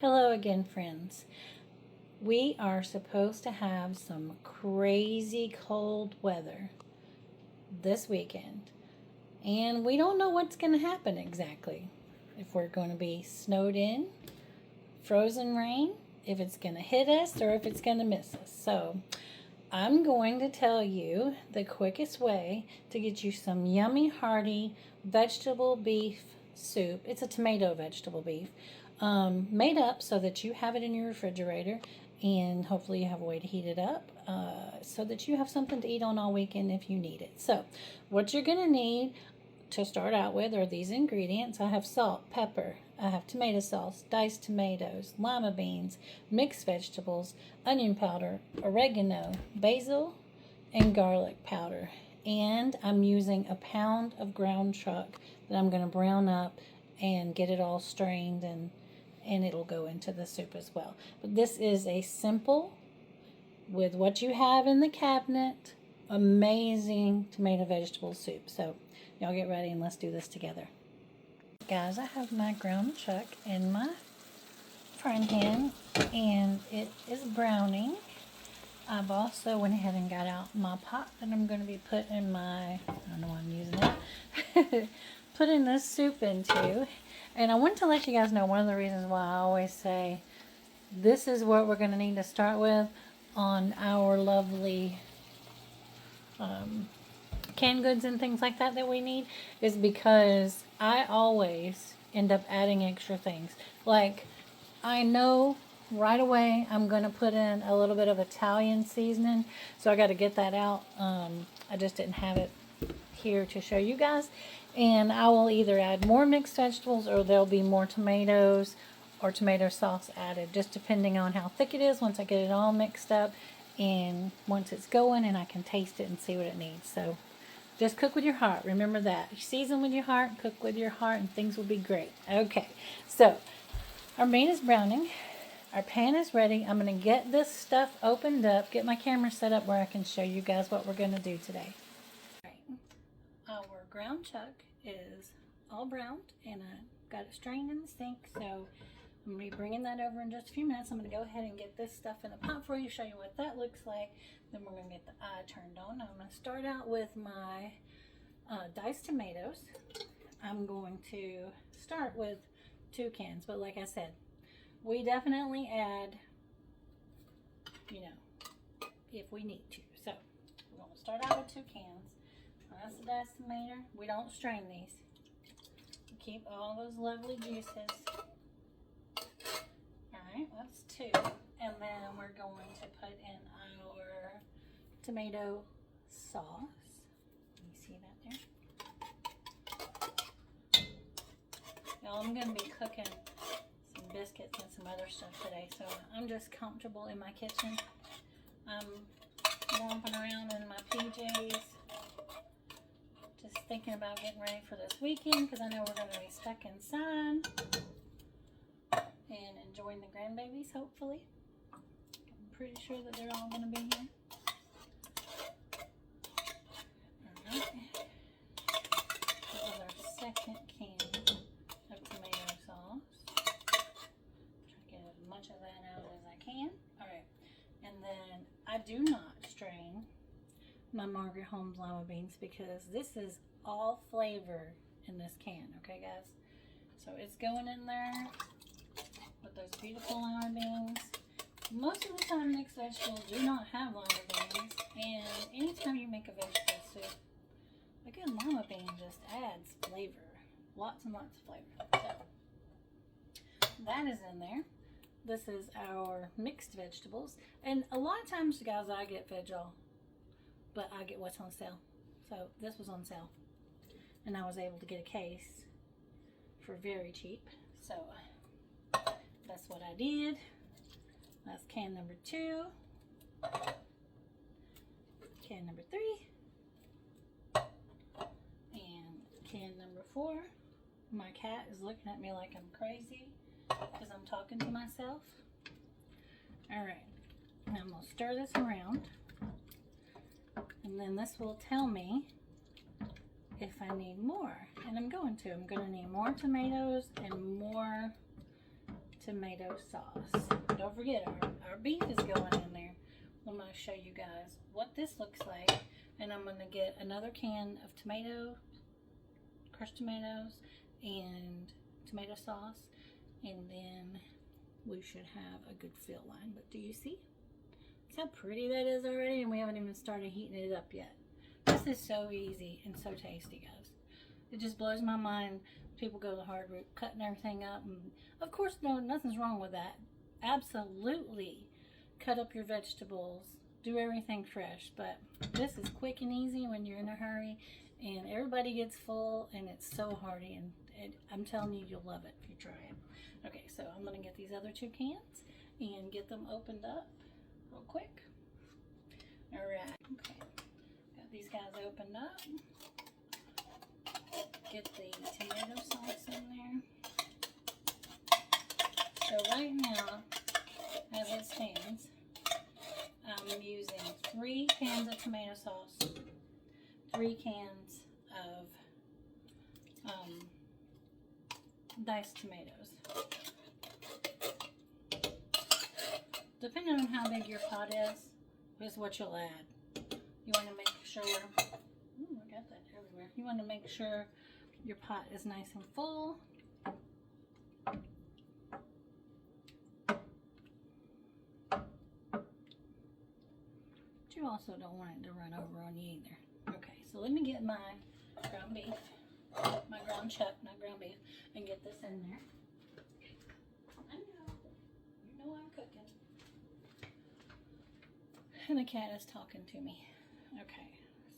Hello again, friends. We are supposed to have some crazy cold weather this weekend, and we don't know what's going to happen exactly. If we're going to be snowed in, frozen rain, if it's going to hit us, or if it's going to miss us. So, I'm going to tell you the quickest way to get you some yummy, hearty vegetable beef soup. It's a tomato vegetable beef made up so that you have it in your refrigerator, and hopefully you have a way to heat it up so that you have something to eat on all weekend if you need it. So, what you're going to need to start out with are these ingredients. I have salt, pepper, I have tomato sauce, diced tomatoes, lima beans, mixed vegetables, onion powder, oregano, basil, and garlic powder. And I'm using a pound of ground chuck that I'm going to brown up and get it all strained, and it'll go into the soup as well. But this is a simple, with what you have in the cabinet, amazing tomato vegetable soup. So y'all get ready and let's do this together. Guys, I have my ground chuck in my frying pan and it is browning. I've also went ahead and got out my pot that I'm going to be putting my, I don't know why I'm using it, putting this soup into. And I want to let you guys know one of the reasons why I always say this is what we're going to need to start with on our lovely canned goods and things like that we need, is because I always end up adding extra things. Like, I know right away I'm going to put in a little bit of Italian seasoning, so I got to get that out. I just didn't have it here to show you guys. And I will either add more mixed vegetables or there'll be more tomatoes or tomato sauce added, just depending on how thick it is once I get it all mixed up and once it's going and I can taste it and see what it needs. So just cook with your heart. Remember that. Season with your heart, cook with your heart, and things will be great. Okay, so our meat is browning. Our pan is ready. I'm going to get this stuff opened up, get my camera set up where I can show you guys what we're going to do today. All right. Our ground chuck is all browned, and I got it strained in the sink, so I'm going to be bringing that over in just a few minutes. I'm going to go ahead and get this stuff in the pot for you, show you what that looks like. Then we're going to get the eye turned on. I'm going to start out with my diced tomatoes. I'm going to start with 2 cans, but like I said, we definitely add, if we need to. So we're going to start out with 2 cans. That's the diced tomato. We don't strain these. We keep all those lovely juices. Alright, that's 2. And then we're going to put in our tomato sauce. You see that there? Y'all, I'm going to be cooking some biscuits and some other stuff today, so I'm just comfortable in my kitchen. I'm romping around in my PJs, just thinking about getting ready for this weekend because I know we're going to be stuck inside and enjoying the grandbabies, hopefully. I'm pretty sure that they're all going to be here. Alright. This is our second can of tomato sauce. Try to get as much of that out as I can. Alright. And then I do not strain my Margaret Holmes lima beans because this is all flavor in this can, okay guys? So it's going in there with those beautiful lima beans. Most of the time mixed vegetables do not have lima beans, and anytime you make a vegetable soup, a good lima bean just adds flavor. Lots and lots of flavor. So that is in there. This is our mixed vegetables. And a lot of times, guys, I get veg-all, but I get what's on sale. So this was on sale, and I was able to get a case for very cheap. So that's what I did. That's can number 2. Can number 3. And can number 4. My cat is looking at me like I'm crazy because I'm talking to myself. Alright, now I'm going to stir this around, and then this will tell me if I need more, and I'm going to need more tomatoes and more tomato sauce. Don't forget, our beef is going in there. I'm going to show you guys what this looks like. And I'm going to get another can of crushed tomatoes, and tomato sauce. And then we should have a good fill line. But do you see? See how pretty that is already? And we haven't even started heating it up yet. This is so easy and so tasty, guys. It just blows my mind. People go the hard route, cutting everything up. And of course, no, nothing's wrong with that. Absolutely. Cut up your vegetables. Do everything fresh. But this is quick and easy when you're in a hurry. And everybody gets full. And it's so hearty. And I'm telling you, you'll love it if you try it. Okay, so I'm going to get these other 2 cans and get them opened up real quick. Alright. Okay. Got these guys opened up. Get the tomato sauce in there. So right now, as it stands, I'm using 3 cans of tomato sauce, 3 cans of diced tomatoes. Depending on how big your pot is what you'll add. You want to make sure, I got that everywhere. You want to make sure your pot is nice and full. But you also don't want it to run over on you either. Okay, so let me get my ground beef, my ground chuck, not ground beef, and get this in there. I know, you know I'm cooking. And the cat is talking to me. Okay,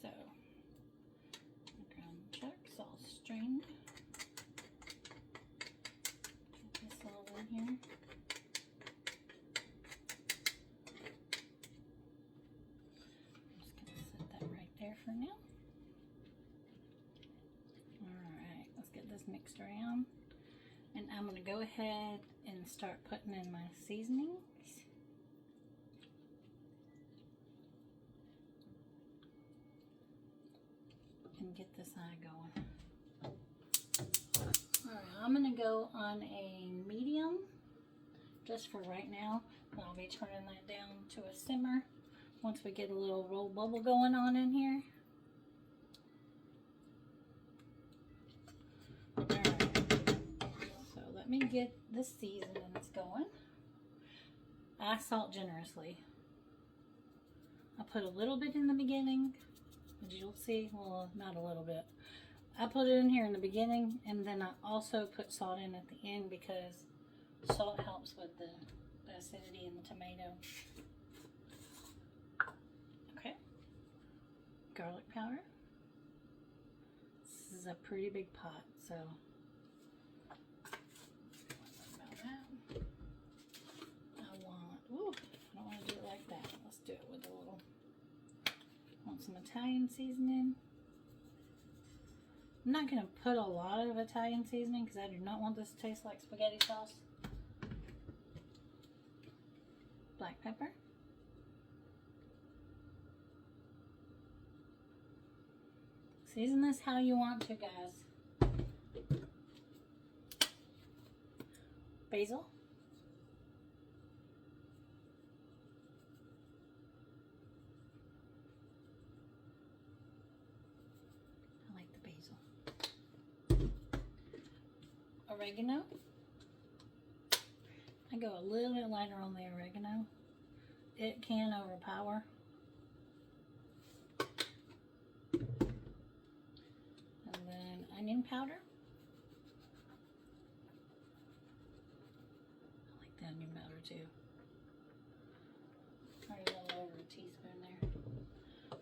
so ground chuck, it's all strained. Put this all in here. I'm just gonna set that right there for now. Alright, let's get this mixed around. And I'm gonna go ahead and start putting in my seasonings. And get this eye going. Alright, I'm going to go on a medium just for right now. I'll be turning that down to a simmer once we get a little roll bubble going on in here. Alright, so let me get the seasonings going. I salt generously. I put a little bit in the beginning. As you'll see, well, not a little bit. I put it in here in the beginning, and then I also put salt in at the end because salt helps with the acidity in the tomato. Okay. Garlic powder. This is a pretty big pot, so about that. I don't want to do it like that. Let's do it with a little. Want some Italian seasoning. I'm not going to put a lot of Italian seasoning because I do not want this to taste like spaghetti sauce. Black pepper. Season this how you want to, guys. Basil. Oregano. I go a little bit lighter on the oregano. It can overpower. And then onion powder. I like the onion powder too. Probably a little over a teaspoon there.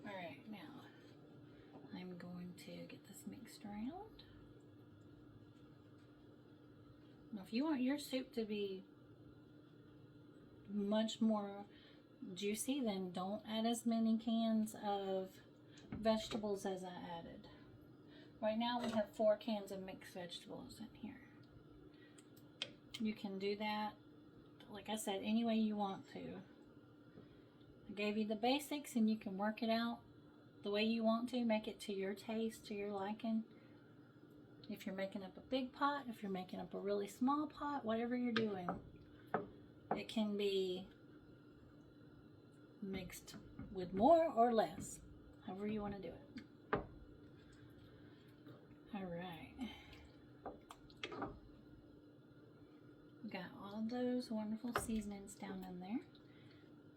Alright, now I'm going to get this mixed around. Now, if you want your soup to be much more juicy, then don't add as many cans of vegetables as I added. Right now we have 4 cans of mixed vegetables in here. You can do that, like I said, any way you want to. I gave you the basics and you can work it out the way you want to. Make it to your taste, to your liking. If you're making up a big pot, if you're making up a really small pot, whatever you're doing, It can be mixed with more or less, however you want to do it. Alright. Got all those wonderful seasonings down in there.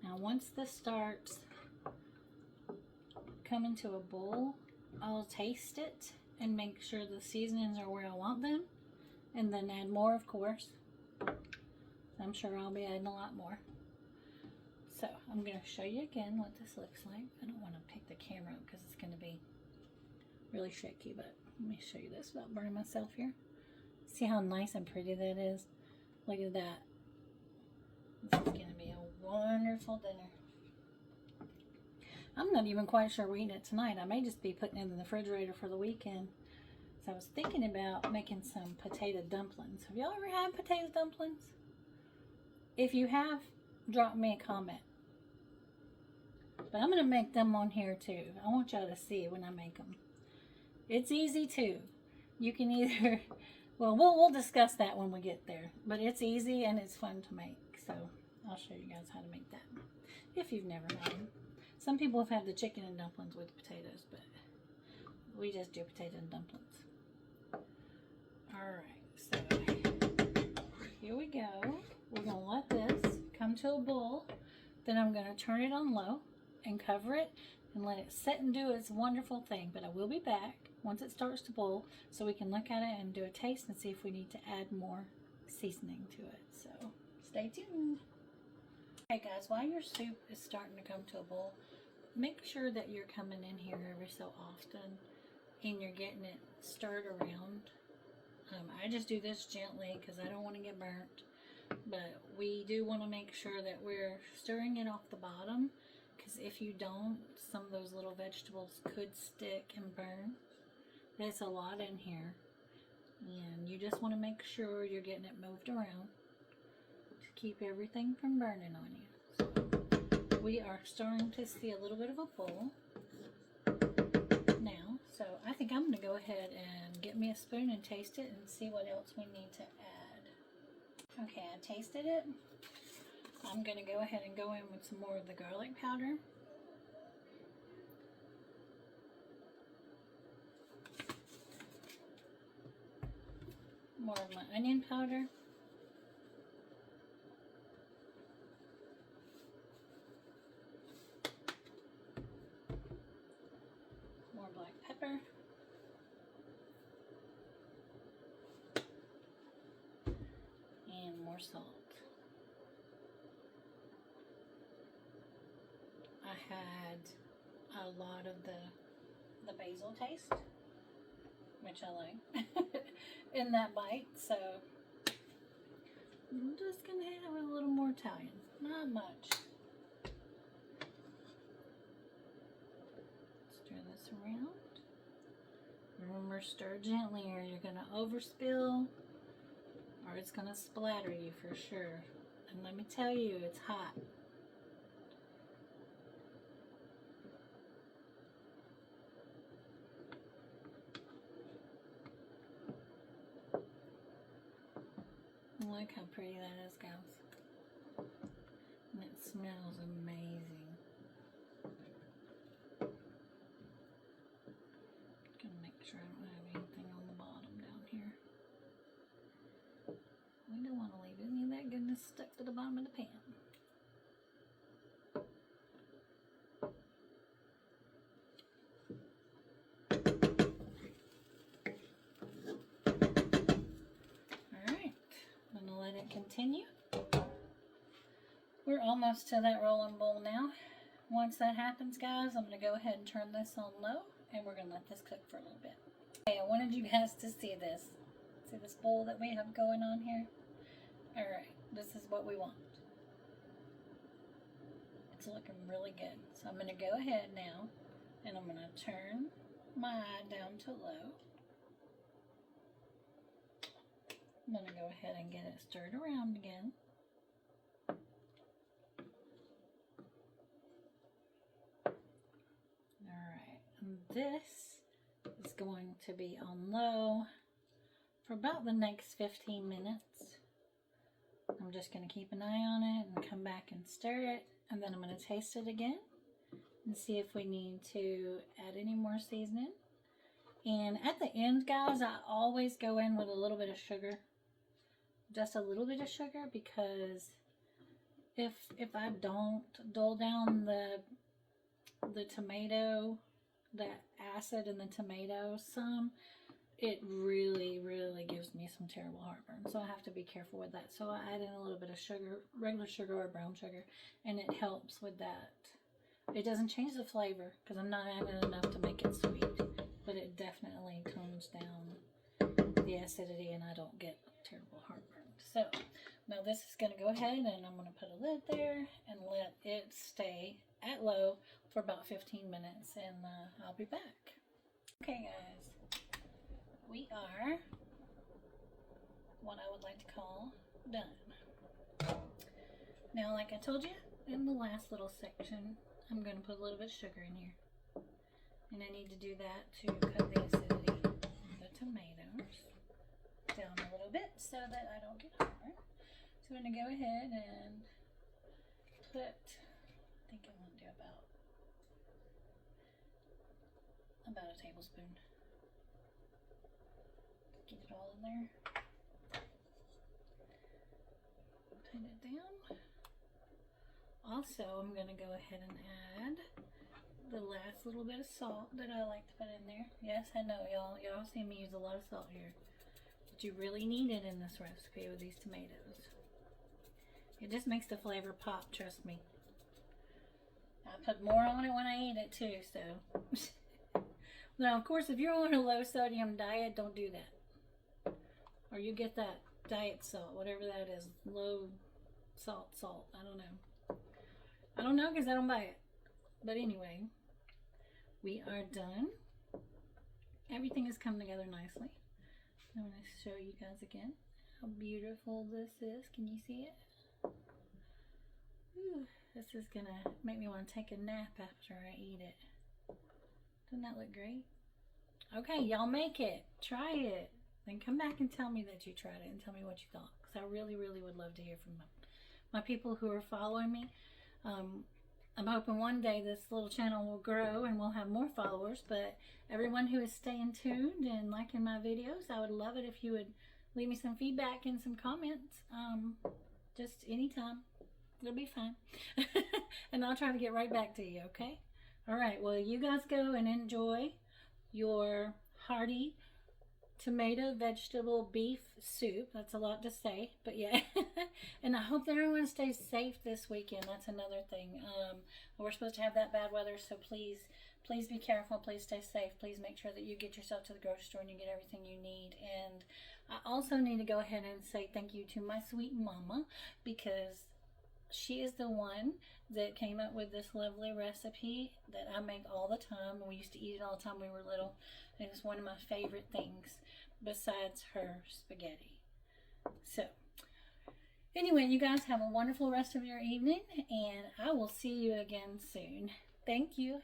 Now once this starts coming to a boil, I'll taste it and make sure the seasonings are where I want them, and then add more, of course. I'm sure I'll be adding a lot more. So I'm going to show you again what this looks like. I don't want to pick the camera up because it's going to be really shaky, but let me show you this without burning myself here. See how nice and pretty that is? Look at that. This is going to be a wonderful dinner. I'm not even quite sure we're eating it tonight. I may just be putting it in the refrigerator for the weekend. So I was thinking about making some potato dumplings. Have y'all ever had potato dumplings? If you have, drop me a comment. But I'm going to make them on here too. I want y'all to see when I make them. It's easy too. You can either, well, we'll discuss that when we get there. But it's easy and it's fun to make. So I'll show you guys how to make that if you've never made them. Some people have had the chicken and dumplings with potatoes, but we just do potato and dumplings. Alright, so here we go. We're going to let this come to a boil. Then I'm going to turn it on low and cover it and let it sit and do its wonderful thing. But I will be back once it starts to boil so we can look at it and do a taste and see if we need to add more seasoning to it. So stay tuned. Okay guys, while your soup is starting to come to a boil, make sure that you're coming in here every so often and you're getting it stirred around. I just do this gently because I don't want to get burnt. But we do want to make sure that we're stirring it off the bottom, because if you don't, some of those little vegetables could stick and burn. There's a lot in here, and you just want to make sure you're getting it moved around to keep everything from burning on you. So we are starting to see a little bit of a boil now, so I think I'm going to go ahead and get me a spoon and taste it and see what else we need to add. Okay, I tasted it. I'm going to go ahead and go in with some more of the garlic powder. More of my onion powder. More black pepper. And more salt. I had a lot of the basil taste, which I like, in that bite, so I'm just going to have a little more Italian, not much. Stir this around. Remember, stir gently or you're going to overspill, or it's going to splatter you for sure. And let me tell you, it's hot. Look how pretty that is, guys. And it smells amazing. Gonna make sure I don't have anything on the bottom down here. We don't want to leave any of that goodness stuck to the bottom of the pan. Continue. We're almost to that rolling bowl now. Once that happens, guys, I'm going to go ahead and turn this on low, and we're going to let this cook for a little bit. Okay, I wanted you guys to see this. See this bowl that we have going on here? Alright, this is what we want. It's looking really good. So I'm going to go ahead now, and I'm going to turn my eye down to low. I'm going to go ahead and get it stirred around again. Alright, and this is going to be on low for about the next 15 minutes. I'm I'm just going to keep an eye on it and come back and stir it. And then I'm going to taste it again and see if we need to add any more seasoning. And at the end, guys, I always go in with a little bit of sugar. Just a little bit of sugar, because if I don't dull down the tomato, that acid in the tomato some, it really gives me some terrible heartburn. So I have to be careful with that. So I add in a little bit of sugar, regular sugar or brown sugar, and it helps with that. It doesn't change the flavor because I'm not adding enough to make it sweet, but it definitely tones down the acidity and I don't get terrible heartburn. So now this is going to go ahead and I'm going to put a lid there and let it stay at low for about 15 minutes and I'll be back. Okay guys, we are what I would like to call done. Now, like I told you in the last little section, I'm going to put a little bit of sugar in here. And I need to do that to cut the acidity of the tomatoes down a little bit so that I don't get heartburn. So I'm going to go ahead and put, I think I want to do about a tablespoon. Get it all in there. Tighten it down. Also, I'm going to go ahead and add the last little bit of salt that I like to put in there. Yes, I know, y'all see me use a lot of salt here. But you really need it in this recipe with these tomatoes. It just makes the flavor pop, trust me. I put more on it when I eat it too, so. Now, of course, if you're on a low sodium diet, don't do that. Or you get that diet salt, whatever that is, low salt. I don't know because I don't buy it. But anyway, we are done. Everything has come together nicely. I'm going to show you guys again how beautiful this is. Can you see it? Ooh, this is going to make me want to take a nap after I eat it. Doesn't that look great? Okay, y'all make it. Try it. Then come back and tell me that you tried it and tell me what you thought. Because I really would love to hear from my people who are following me. I'm hoping one day this little channel will grow and we'll have more followers, but everyone who is staying tuned and liking my videos, I would love it if you would leave me some feedback and some comments. Just anytime. It'll be fine. And I'll try to get right back to you, okay? All right, well, you guys go and enjoy your hearty tomato vegetable beef soup. That's a lot to say, but yeah. And I hope that everyone stays safe this weekend. That's another thing. We're supposed to have that bad weather, so please be careful. Please stay safe. Please make sure that you get yourself to the grocery store and you get everything you need. And I also need to go ahead and say thank you to my sweet mama, because she is the one that came up with this lovely recipe that I make all the time. We used to eat it all the time when we were little. It was one of my favorite things besides her spaghetti. So, anyway, you guys have a wonderful rest of your evening, and I will see you again soon. Thank you.